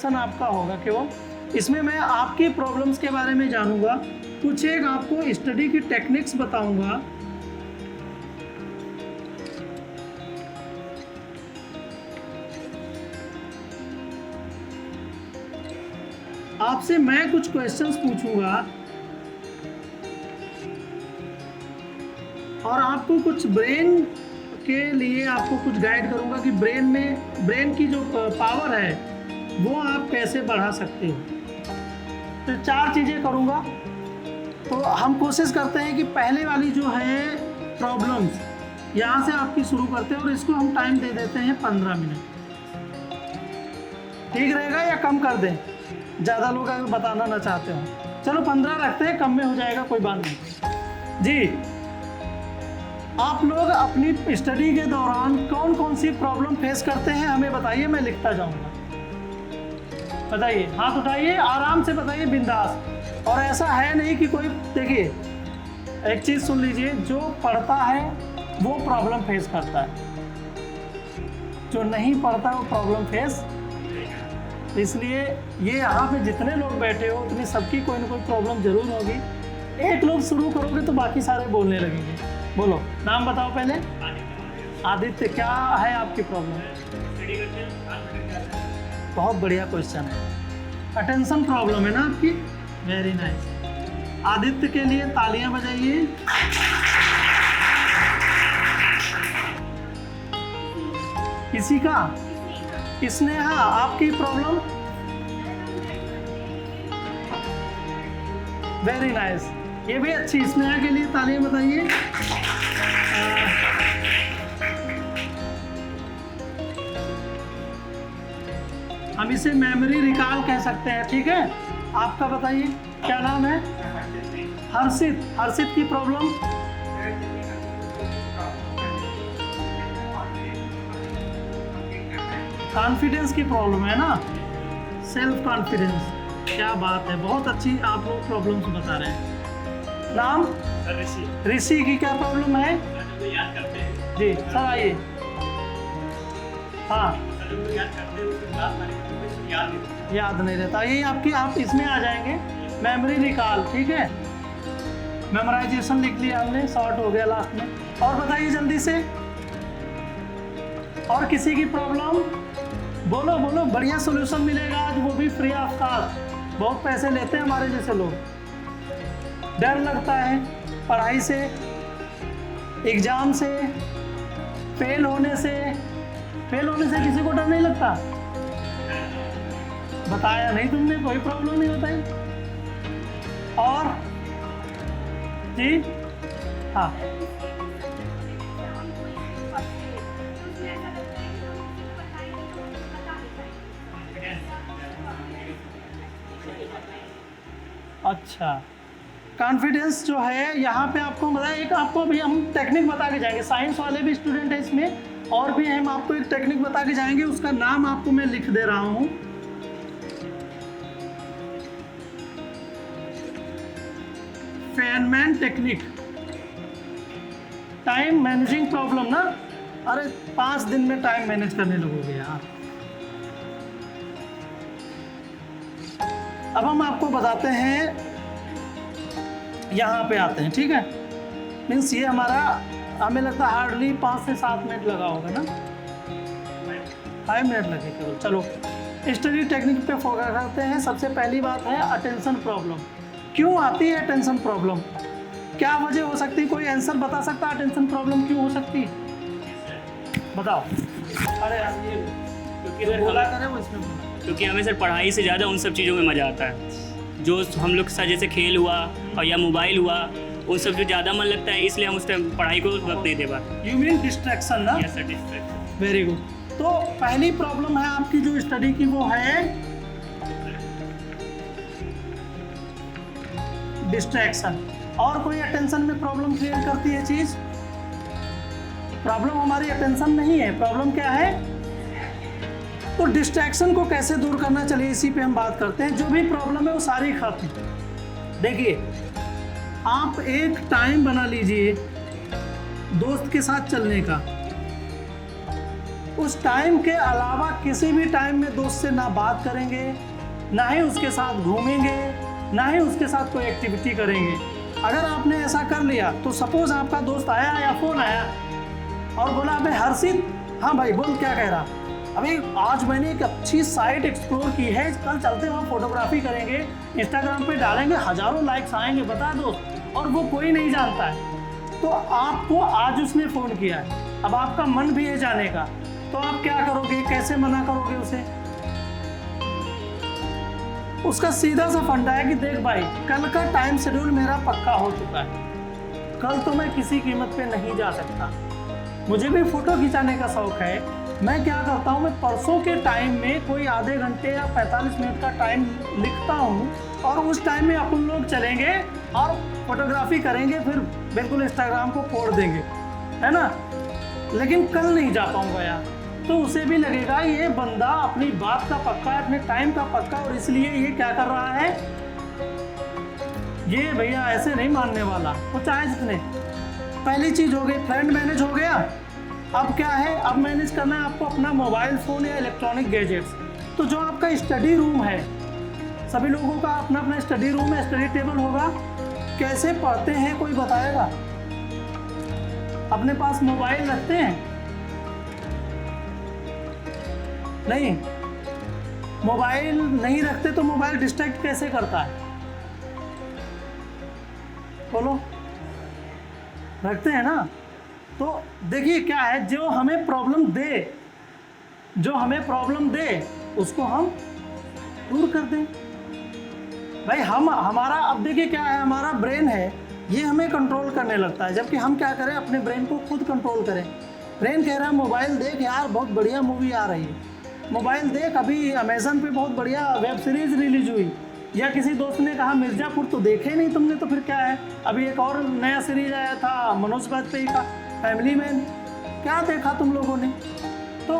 Attention आपका होगा केवल इसमें। मैं आपकी प्रॉब्लम्स के बारे में जानूंगा, कुछ एक आपको स्टडी की टेक्निक्स बताऊंगा। आपसे मैं कुछ क्वेश्चंस पूछूंगा और आपको कुछ ब्रेन के लिए आपको कुछ गाइड करूंगा कि ब्रेन की जो पावर है वो आप कैसे बढ़ा सकते हो। तो 4 चीज़ें करूंगा। तो हम कोशिश करते हैं कि पहले वाली जो है प्रॉब्लम्स यहाँ से आपकी शुरू करते हैं और इसको हम टाइम दे देते हैं 15 मिनट। ठीक रहेगा या कम कर दें? ज़्यादा लोग अगर बताना ना चाहते हो, चलो 15 रखते हैं, कम में हो जाएगा, कोई बात नहीं जी। आप लोग अपनी स्टडी के दौरान कौन कौन सी प्रॉब्लम फेस करते हैं हमें बताइए, मैं लिखता जाऊंगा। बताइए, हाथ उठाइए, आराम से बताइए, बिंदास। और ऐसा है नहीं कि कोई, देखिए एक चीज़ सुन लीजिए, जो पढ़ता है वो प्रॉब्लम फेस करता है, जो नहीं पढ़ता वो प्रॉब्लम फेस। इसलिए ये यहाँ पे जितने लोग बैठे हो उतनी सबकी कोई ना कोई प्रॉब्लम जरूर होगी। एक लोग शुरू करोगे तो बाकी सारे बोलने लगेंगे। बोलो, नाम बताओ पहले। आदित्य, क्या है आपकी प्रॉब्लम? बहुत बढ़िया क्वेश्चन है। अटेंशन प्रॉब्लम है ना आपकी? Very nice. आदित्य के लिए तालियां बजाइए। किसी का? स्नेहा, आपकी प्रॉब्लम? वेरी नाइस, ये भी अच्छी। स्नेहा के लिए तालियां बताइए। हम इसे मेमोरी रिकॉल कह सकते हैं, ठीक है। आपका बताइए, क्या नाम है? हर्षित। हर्षित की प्रॉब्लम? कॉन्फिडेंस की प्रॉब्लम है ना, सेल्फ कॉन्फिडेंस। क्या बात है, बहुत अच्छी आप लोग प्रॉब्लम्स बता रहे हैं। नाम? ऋषि। ऋषि की क्या प्रॉब्लम है? याद करते हैं जी, सर आइए। हाँ, याद नहीं रहता, ये आपकी, आप इसमें आ जाएंगे, मेमोरी रिकॉल, ठीक है। मेमोराइजेशन लिख लिया हमने, शॉर्ट हो गया लास्ट में। और बताइए जल्दी से, और किसी की प्रॉब्लम? बोलो बोलो, बढ़िया सोल्यूशन मिलेगा आज, वो भी फ्री ऑफ कॉस्ट। बहुत पैसे लेते हैं हमारे जैसे लोग। डर लगता है पढ़ाई से, एग्जाम से, फेल होने से किसी को डर नहीं लगता? बताया नहीं तुमने, कोई प्रॉब्लम नहीं बताई। और जी हाँ, अच्छा, कॉन्फिडेंस जो है यहाँ पे आपको बताया। एक आपको भी हम टेक्निक बता के जाएंगे, साइंस वाले भी स्टूडेंट हैं इसमें, और भी हम आपको एक टेक्निक बता के जाएंगे, उसका नाम आपको मैं लिख दे रहा हूँ। Feynman technique. Time managing problem ना, अरे 5 दिन में टाइम मैनेज करने लगोगे यार। अब हम आपको बताते हैं, यहाँ पे आते हैं, ठीक है। मीन्स ये हमारा, हमें लगता है हार्डली 5 से 7 मिनट लगा होगा ना, 5 मिनट लगे केवल। चलो स्टडी टेक्निक पे फोकस करते हैं। सबसे पहली बात है अटेंशन प्रॉब्लम। क्यों आती है अटेंशन प्रॉब्लम? क्या वजह हो सकती है? कोई आंसर बता सकता है अटेंशन प्रॉब्लम क्यों हो सकती है? बताओ। अरे क्योंकि हमें सर पढ़ाई से ज़्यादा उन सब चीज़ों में मज़ा आता है, जो हम लोग के साथ जैसे खेल हुआ और या मोबाइल हुआ, उन सब जो ज़्यादा मन लगता है, इसलिए हम उस टाइम पढ़ाई को वक्त नहीं दे पाते। यू मीन डिस्ट्रैक्शन ना? Yes sir, distraction. Very good. तो पहली प्रॉब्लम है आपकी जो स्टडी की, वो है डिस्ट्रैक्शन। और कोई अटेंशन में प्रॉब्लम क्रिएट करती है चीज? प्रॉब्लम हमारी अटेंशन नहीं है, प्रॉब्लम क्या है? तो डिस्ट्रैक्शन को कैसे दूर करना, चलिए इसी पे हम बात करते हैं। जो भी प्रॉब्लम है वो सारी खत्म। देखिए, आप एक टाइम बना लीजिए दोस्त के साथ चलने का, उस टाइम के अलावा किसी भी टाइम में दोस्त से ना बात करेंगे, ना ही उसके साथ घूमेंगे, ना ही उसके साथ कोई एक्टिविटी करेंगे। अगर आपने ऐसा कर लिया तो सपोज आपका दोस्त आया या फ़ोन आया और बोला अबे हर्षित, हाँ भाई बोल क्या कह रहा, अभी आज मैंने एक अच्छी साइट एक्सप्लोर की है, कल चलते वहाँ फोटोग्राफी करेंगे, इंस्टाग्राम पे डालेंगे, हज़ारों लाइक्स आएंगे, बता दो, और वो कोई नहीं जानता है। तो आपको आज उसने फ़ोन किया है, अब आपका मन भी है जाने का, तो आप क्या करोगे, कैसे मना करोगे उसे? उसका सीधा सा फंडा है कि देख भाई, कल का टाइम शेड्यूल मेरा पक्का हो चुका है, कल तो मैं किसी कीमत पे नहीं जा सकता, मुझे भी फ़ोटो खिंचाने का शौक़ है। मैं क्या करता हूँ, मैं परसों के टाइम में कोई आधे घंटे या 45 मिनट का टाइम लिखता हूँ और उस टाइम में अपन लोग चलेंगे और फोटोग्राफी करेंगे, फिर बिल्कुल इंस्टाग्राम को फोड़ देंगे, है ना। लेकिन कल नहीं जा पाऊँगा यार, तो उसे भी लगेगा ये बंदा अपनी बात का पक्का है, अपने टाइम का पक्का, और इसलिए ये क्या कर रहा है, ये भैया ऐसे नहीं मानने वाला, वो चाहे जितने। पहली चीज़ हो गई, फ्रेंड मैनेज हो गया। अब क्या है, अब मैनेज करना है आपको अपना मोबाइल फ़ोन या इलेक्ट्रॉनिक गैजेट्स। तो जो आपका स्टडी रूम है, सभी लोगों का अपना अपना स्टडी रूम है, स्टडी टेबल होगा, कैसे पढ़ते हैं कोई बताएगा? अपने पास मोबाइल रखते हैं? नहीं, मोबाइल नहीं रखते तो मोबाइल डिस्ट्रैक्ट कैसे करता है? बोलो, रखते हैं ना। तो देखिए क्या है, जो हमें प्रॉब्लम दे उसको हम दूर कर दें भाई। हमारा अब देखिए क्या है, हमारा ब्रेन है, ये हमें कंट्रोल करने लगता है, जबकि हम क्या करें, अपने ब्रेन को खुद कंट्रोल करें। ब्रेन कह रहा है मोबाइल देख यार, बहुत बढ़िया मूवी आ रही है, मोबाइल देख, अभी अमेज़न पे बहुत बढ़िया वेब सीरीज़ रिलीज हुई, या किसी दोस्त ने कहा मिर्ज़ापुर तो देखे नहीं तुमने, तो फिर क्या है, अभी एक और नया सीरीज आया था मनोज बाजपेयी का फैमिली मैन, क्या देखा तुम लोगों ने? तो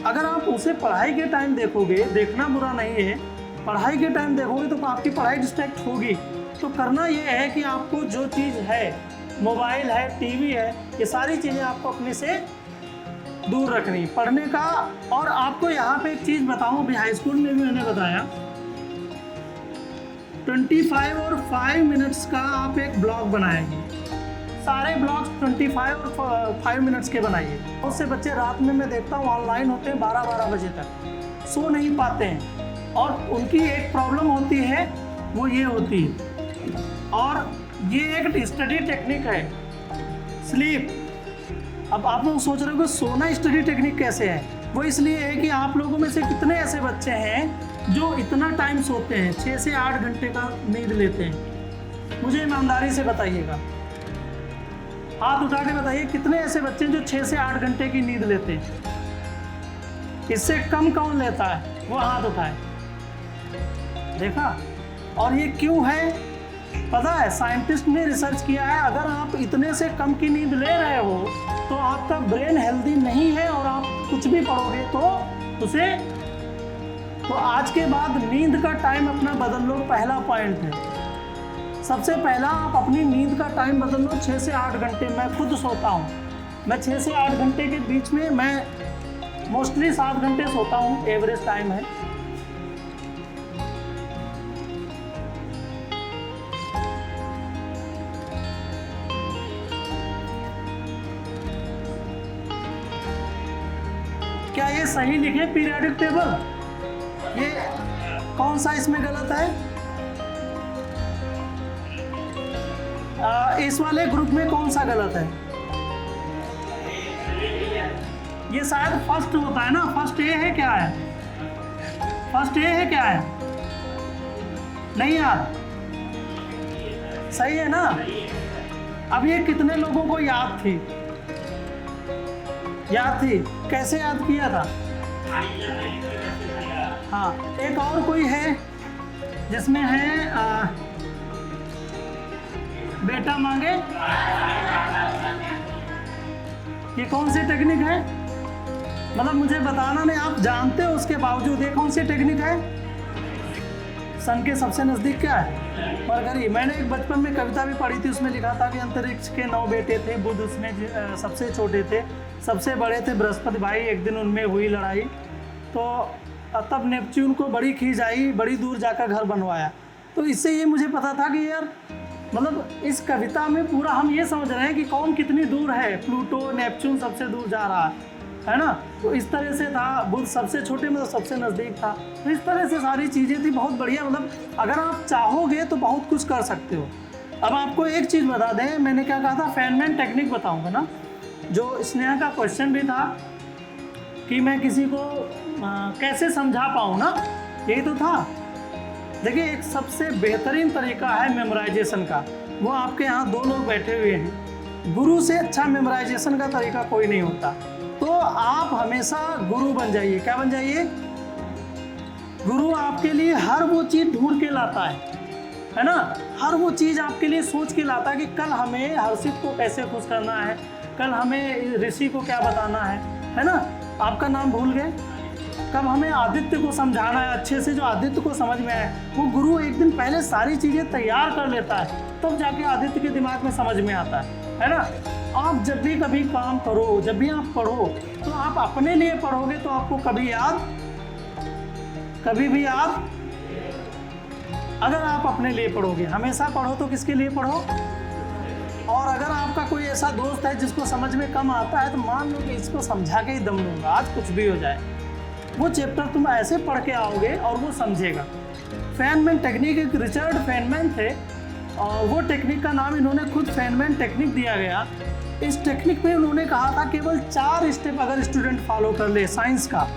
अगर आप उसे पढ़ाई के टाइम देखोगे, देखना बुरा नहीं है, पढ़ाई के टाइम देखोगे तो आपकी पढ़ाई डिस्ट्रैक्ट होगी। तो करना ये है कि आपको जो चीज़ है, मोबाइल है, टीवी है, ये सारी चीज़ें आपको अपने से दूर रखनी, पढ़ने का। और आपको यहाँ पे एक चीज़ बताऊँ, अभी हाई स्कूल में भी मैंने बताया, 25 और 5 मिनट्स का आप एक ब्लॉग बनाएंगे, सारे ब्लॉग्स 25 और 5 मिनट्स के बनाइए। बहुत से बच्चे रात में मैं देखता हूँ ऑनलाइन होते हैं 12-12 बजे तक, सो नहीं पाते हैं, और उनकी एक प्रॉब्लम होती है, वो ये होती है, और ये एक स्टडी टेक्निक है, स्लीप। अब आप लोग सोच रहे हो कि सोना स्टडी टेक्निक कैसे है? वो इसलिए है कि आप लोगों में से कितने ऐसे बच्चे हैं जो इतना टाइम सोते हैं, 6 से 8 घंटे का नींद लेते हैं? मुझे ईमानदारी से बताइएगा, हाथ उठा के बताइए, कितने ऐसे बच्चे हैं जो 6 से 8 घंटे की नींद लेते हैं? इससे कम कौन लेता है? वो हाथ उठाए, देखा? और ये क्यों है पता है? साइंटिस्ट ने रिसर्च किया है, अगर आप इतने से कम की नींद ले रहे हो तो आपका ब्रेन हेल्दी नहीं है, और आप कुछ भी पढ़ोगे तो आज के बाद नींद का टाइम अपना बदल लो। पहला पॉइंट है, सबसे पहला आप अपनी नींद का टाइम बदल लो, 6 से 8 घंटे। मैं खुद सोता हूँ, मैं 6 से 8 घंटे के बीच में, मैं मोस्टली 7 घंटे सोता हूँ, एवरेज टाइम है। क्या ये सही लिखे पीरियडिक टेबल? ये कौन सा इसमें गलत है? इस वाले ग्रुप में कौन सा गलत है? ये शायद फर्स्ट होता है ना, फर्स्ट ए है क्या है? फर्स्ट ए है क्या है? नहीं यार, सही है ना? अब ये कितने लोगों को याद थी? याद थी? कैसे याद किया था? हाँ, एक और कोई है जिसमें है बेटा मांगे, ये कौन सी टेक्निक है? मतलब मुझे बताना नहीं, आप जानते हो उसके बावजूद ये कौन सी टेक्निक है? सन के सबसे नज़दीक क्या है? मरकरी। मैंने एक बचपन में कविता भी पढ़ी थी, उसमें लिखा था कि अंतरिक्ष के 9 बेटे थे, बुध उसमें सबसे छोटे थे, सबसे बड़े थे बृहस्पति भाई, एक दिन उनमें हुई लड़ाई, तो तब नेपच्यून को बड़ी खींच आई, बड़ी दूर जाकर घर बनवाया। तो इससे ये मुझे पता था कि यार मतलब इस कविता में पूरा हम ये समझ रहे हैं कि कौन कितनी दूर है, प्लूटो नेपच्यून सबसे दूर जा रहा है ना। तो इस तरह से था, बुध सबसे छोटे मतलब सबसे नज़दीक था। तो इस तरह से सारी चीज़ें थी, बहुत बढ़िया। मतलब अगर आप चाहोगे तो बहुत कुछ कर सकते हो। अब आपको एक चीज़ बता दें, मैंने क्या कहा था, फेनमैन टेक्निक बताऊंगा ना। जो स्नेहा का क्वेश्चन भी था कि मैं किसी को कैसे समझा पाऊँ ना, यही तो था। देखिए एक सबसे बेहतरीन तरीका है मेमोराइजेशन का, वो आपके यहाँ 2 लोग बैठे हुए हैं। गुरु से अच्छा मेमोराइजेशन का तरीका कोई नहीं होता। तो आप हमेशा गुरु बन जाइए। क्या बन जाइए? गुरु आपके लिए हर वो चीज़ ढूंढ के लाता है ना। हर वो चीज़ आपके लिए सोच के लाता है कि कल हमें हर्षित को कैसे खुश करना है, कल हमें ऋषि को क्या बताना है ना। आपका नाम भूल गए, कब हमें आदित्य को समझाना है अच्छे से, जो आदित्य को समझ में आए। वो गुरु एक दिन पहले सारी चीज़ें तैयार कर लेता है, तब जाके आदित्य के दिमाग में समझ में आता है ना। आप जब भी कभी काम करो, जब भी आप पढ़ो, तो आप अपने लिए पढ़ोगे तो आपको कभी भी याद। अगर आप अपने लिए पढ़ोगे, हमेशा पढ़ो तो किसके लिए पढ़ो। और अगर आपका कोई ऐसा दोस्त है जिसको समझ में कम आता है, तो मान लो कि इसको समझा के ही दम लूँगा, आज कुछ भी हो जाए। वो चैप्टर तुम ऐसे पढ़ के आओगे और वो समझेगा। फेनमैन टेक्निक, एक रिचर्ड फेनमैन थे और वो टेक्निक का नाम इन्होंने खुद फेनमैन टेक्निक दिया गया। इस टेक्निक में उन्होंने कहा था केवल 4 स्टेप अगर स्टूडेंट फॉलो कर ले, साइंस का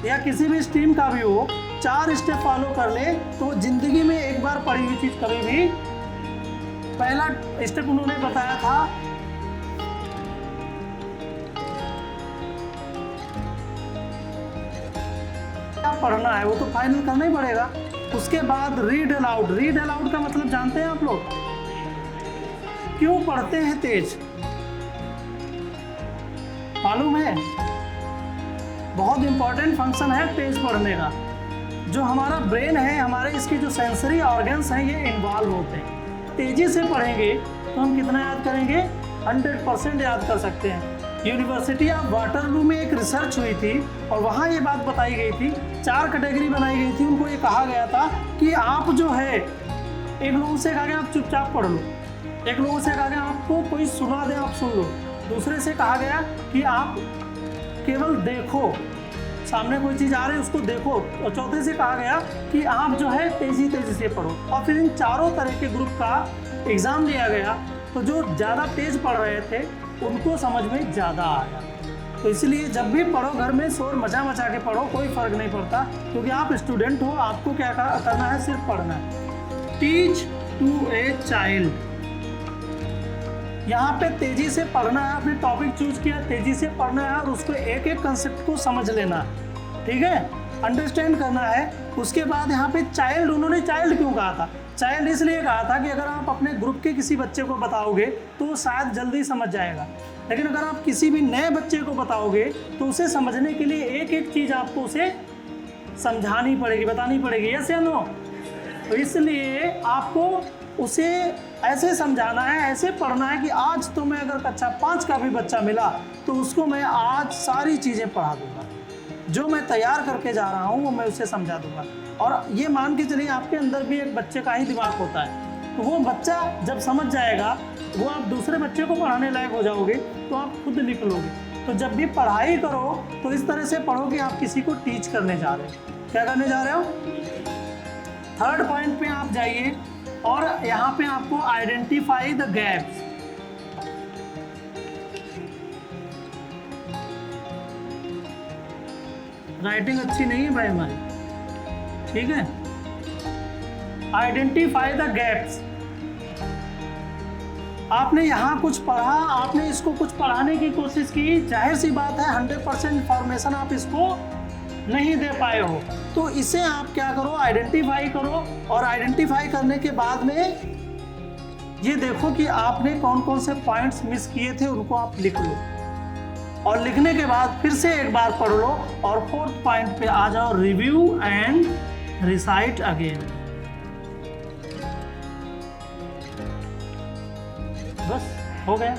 या किसी भी स्ट्रीम का भी हो, 4 स्टेप फॉलो कर ले तो जिंदगी में एक बार पढ़ी हुई चीज़ कभी भी। पहला स्टेप उन्होंने बताया था क्या पढ़ना है, वो तो फाइनल करना ही पड़ेगा। उसके बाद रीड अलाउड। रीड अलाउड का मतलब जानते हैं आप लोग? क्यों पढ़ते हैं तेज, मालूम है? बहुत इंपॉर्टेंट फंक्शन है तेज पढ़ने का। जो हमारा ब्रेन है, हमारे इसके जो सेंसरी ऑर्गन्स हैं, ये इन्वॉल्व होते हैं। तेजी से पढ़ेंगे तो हम कितना याद करेंगे? 100% याद कर सकते हैं। यूनिवर्सिटी ऑफ वाटरलू में एक रिसर्च हुई थी और वहाँ ये बात बताई गई थी, 4 कैटेगरी बनाई गई थी। उनको ये कहा गया था कि आप जो है, एक लोगों से कहा गया आप चुपचाप पढ़ लो, एक लोगों से कहा गया आपको कोई सुना दे आप सुन लो, दूसरे से कहा गया कि आप केवल देखो, सामने कोई चीज़ आ रही है उसको देखो, और चौथे से कहा गया कि आप जो है तेज़ी से पढ़ो। और फिर इन चारों तरह के ग्रुप का एग्ज़ाम लिया गया, तो जो ज़्यादा तेज़ पढ़ रहे थे उनको समझ में ज़्यादा आया। तो इसलिए जब भी पढ़ो घर में शोर मचा के पढ़ो, कोई फ़र्क नहीं पड़ता, क्योंकि आप स्टूडेंट हो, आपको क्या करना है? सिर्फ पढ़ना है। टीच टू ए चाइल्ड, यहाँ पे तेजी से पढ़ना है। आपने टॉपिक चूज किया, तेजी से पढ़ना है और उसको एक एक कंसेप्ट को समझ लेना है, ठीक है, अंडरस्टैंड करना है। उसके बाद यहाँ पे चाइल्ड, उन्होंने चाइल्ड क्यों कहा था? चाइल्ड इसलिए कहा था कि अगर आप अपने ग्रुप के किसी बच्चे को बताओगे तो वो शायद जल्दी समझ जाएगा, लेकिन अगर आप किसी भी नए बच्चे को बताओगे तो उसे समझने के लिए एक एक चीज़ आपको उसे समझानी पड़ेगी, बतानी पड़ेगी। यस या नो? तो इसलिए आपको उसे ऐसे समझाना है, ऐसे पढ़ना है कि आज तो मैं अगर कक्षा 5 का भी बच्चा मिला तो उसको मैं आज सारी चीज़ें पढ़ा दूंगा, जो मैं तैयार करके जा रहा हूँ वो मैं उसे समझा दूंगा। और ये मान के चलिए आपके अंदर भी एक बच्चे का ही दिमाग होता है, तो वो बच्चा जब समझ जाएगा, वो आप दूसरे बच्चे को पढ़ाने लायक हो जाओगे तो आप खुद लिख लोगे। तो जब भी पढ़ाई करो तो इस तरह से पढ़ो कि आप किसी को टीच करने जा रहे हो। क्या करने जा रहे हो? 3rd पॉइंट पे आप जाइए और यहाँ पे आपको आइडेंटिफाई द गैप्स। राइटिंग अच्छी नहीं है भाई हमारी, ठीक है। Identify the gaps. आपने यहाँ कुछ पढ़ा, आपने इसको कुछ पढ़ाने की कोशिश की, जाहिर सी बात है 100% इंफॉर्मेशन आप इसको नहीं दे पाए हो, तो इसे आप क्या करो? आइडेंटिफाई करो। और आइडेंटिफाई करने के बाद में ये देखो कि आपने कौन कौन से पॉइंट्स मिस किए थे, उनको आप लिख लो। और लिखने के बाद फिर से एक बार पढ़ लो और 4th पॉइंट पे आ जाओ, रिव्यू एंड रिसाइट अगेन। बस हो गया,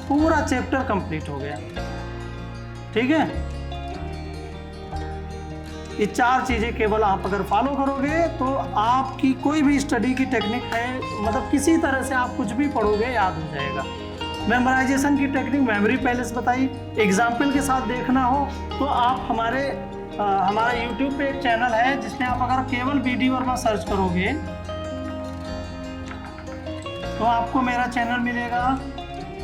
पूरा चैप्टर कंप्लीट हो गया। ठीक है, ये 4 चीज़ें केवल आप अगर फॉलो करोगे तो आपकी कोई भी स्टडी की टेक्निक है, मतलब किसी तरह से आप कुछ भी पढ़ोगे याद हो जाएगा। मेमोराइजेशन की टेक्निक मेमोरी पैलेस बताई, एग्जाम्पल के साथ देखना हो तो आप हमारा यूट्यूब पे एक चैनल है जिसमें आप अगर केवल BD वर्मा सर्च करोगे तो आपको मेरा चैनल मिलेगा।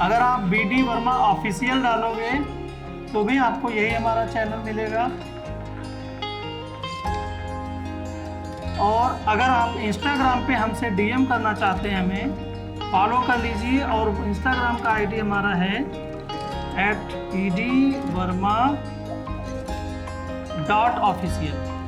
अगर आप BD वर्मा ऑफिशियल डालोगे तो भी आपको यही हमारा चैनल मिलेगा। और अगर आप इंस्टाग्राम पे हमसे DM करना चाहते हैं हमें फॉलो कर लीजिए, और इंस्टाग्राम का ID हमारा है @edvarma.official।